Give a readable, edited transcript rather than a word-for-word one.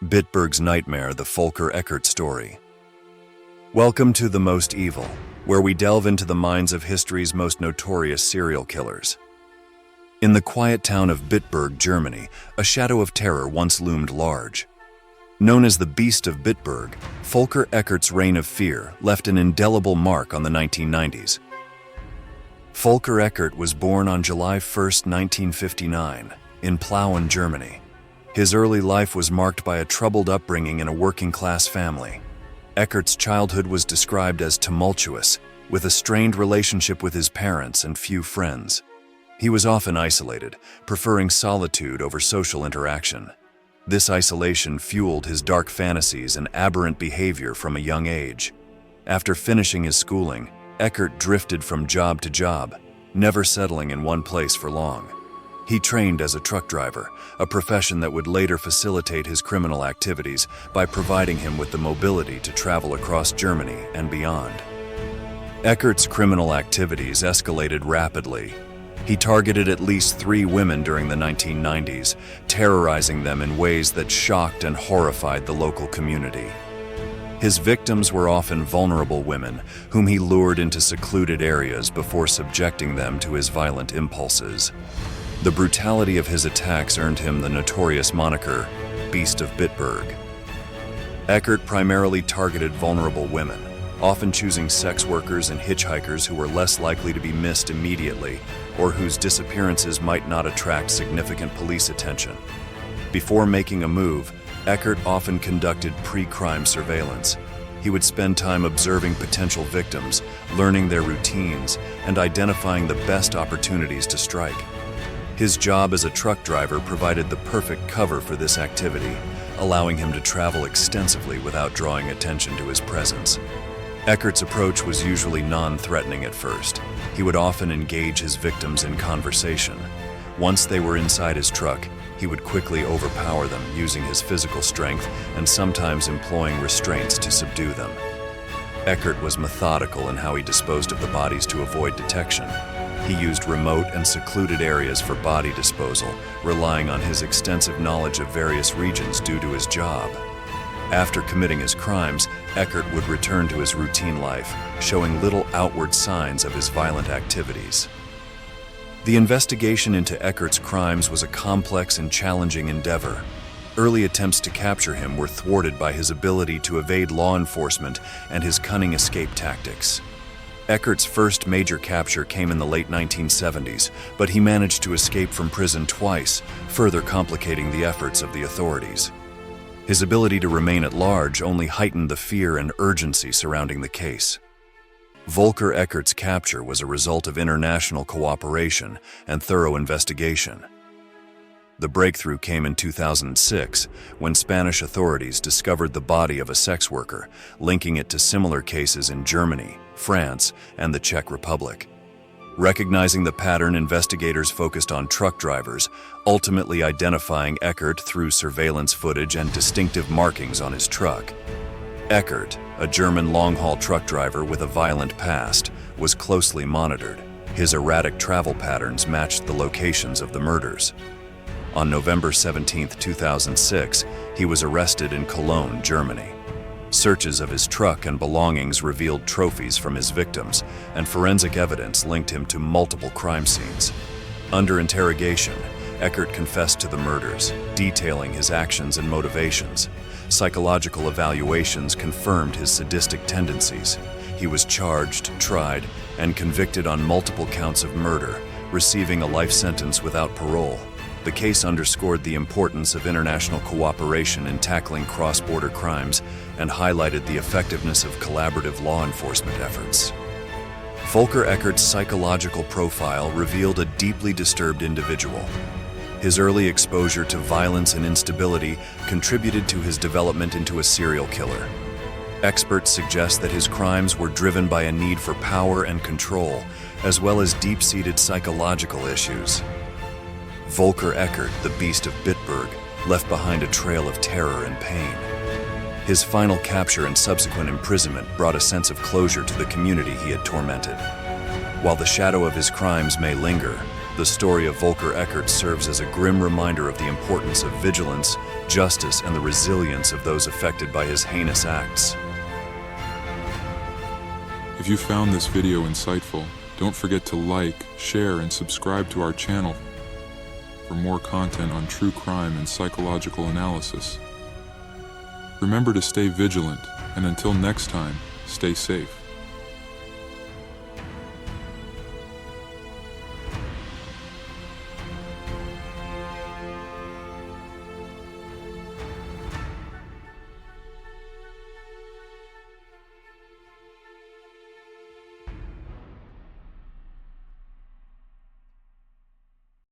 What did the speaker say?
Bitburg's Nightmare, the Volker Eckert story. Welcome to The Most Evil, where we delve into the minds of history's most notorious serial killers. In the quiet town of Bitburg, Germany, a shadow of terror once loomed large. Known as the Beast of Bitburg, Volker Eckert's reign of fear left an indelible mark on the 1990s. Volker Eckert was born on July 1, 1959, in Plauen, Germany. His early life was marked by a troubled upbringing in a working-class family. Eckert's childhood was described as tumultuous, with a strained relationship with his parents and few friends. He was often isolated, preferring solitude over social interaction. This isolation fueled his dark fantasies and aberrant behavior from a young age. After finishing his schooling, Eckert drifted from job to job, never settling in one place for long. He trained as a truck driver, a profession that would later facilitate his criminal activities by providing him with the mobility to travel across Germany and beyond. Eckert's criminal activities escalated rapidly. He targeted at least 3 women during the 1990s, terrorizing them in ways that shocked and horrified the local community. His victims were often vulnerable women, whom he lured into secluded areas before subjecting them to his violent impulses. The brutality of his attacks earned him the notorious moniker, Beast of Bitburg. Eckert primarily targeted vulnerable women, often choosing sex workers and hitchhikers who were less likely to be missed immediately or whose disappearances might not attract significant police attention. Before making a move, Eckert often conducted pre-crime surveillance. He would spend time observing potential victims, learning their routines, and identifying the best opportunities to strike. His job as a truck driver provided the perfect cover for this activity, allowing him to travel extensively without drawing attention to his presence. Eckert's approach was usually non-threatening at first. He would often engage his victims in conversation. Once they were inside his truck, he would quickly overpower them using his physical strength and sometimes employing restraints to subdue them. Eckert was methodical in how he disposed of the bodies to avoid detection. He used remote and secluded areas for body disposal, relying on his extensive knowledge of various regions due to his job. After committing his crimes, Eckert would return to his routine life, showing little outward signs of his violent activities. The investigation into Eckert's crimes was a complex and challenging endeavor. Early attempts to capture him were thwarted by his ability to evade law enforcement and his cunning escape tactics. Eckert's first major capture came in the late 1970s, but he managed to escape from prison twice, further complicating the efforts of the authorities. His ability to remain at large only heightened the fear and urgency surrounding the case. Volker Eckert's capture was a result of international cooperation and thorough investigation. The breakthrough came in 2006 when Spanish authorities discovered the body of a sex worker, linking it to similar cases in Germany, France, and the Czech Republic. Recognizing the pattern, investigators focused on truck drivers, ultimately identifying Eckert through surveillance footage and distinctive markings on his truck. Eckert, a German long-haul truck driver with a violent past, was closely monitored. His erratic travel patterns matched the locations of the murders. On November 17, 2006, he was arrested in Cologne, Germany. Searches of his truck and belongings revealed trophies from his victims, and forensic evidence linked him to multiple crime scenes. Under interrogation, Eckert confessed to the murders, detailing his actions and motivations. Psychological evaluations confirmed his sadistic tendencies. He was charged, tried, and convicted on multiple counts of murder, receiving a life sentence without parole. The case underscored the importance of international cooperation in tackling cross-border crimes and highlighted the effectiveness of collaborative law enforcement efforts. Volker Eckert's psychological profile revealed a deeply disturbed individual. His early exposure to violence and instability contributed to his development into a serial killer. Experts suggest that his crimes were driven by a need for power and control, as well as deep-seated psychological issues. Volker Eckert, the Beast of Bitburg, left behind a trail of terror and pain. His final capture and subsequent imprisonment brought a sense of closure to the community he had tormented. While the shadow of his crimes may linger, the story of Volker Eckert serves as a grim reminder of the importance of vigilance, justice and the resilience of those affected by his heinous acts. If you found this video insightful, don't forget to like, share, and subscribe to our channel for more content on true crime and psychological analysis. Remember to stay vigilant, and until next time, stay safe.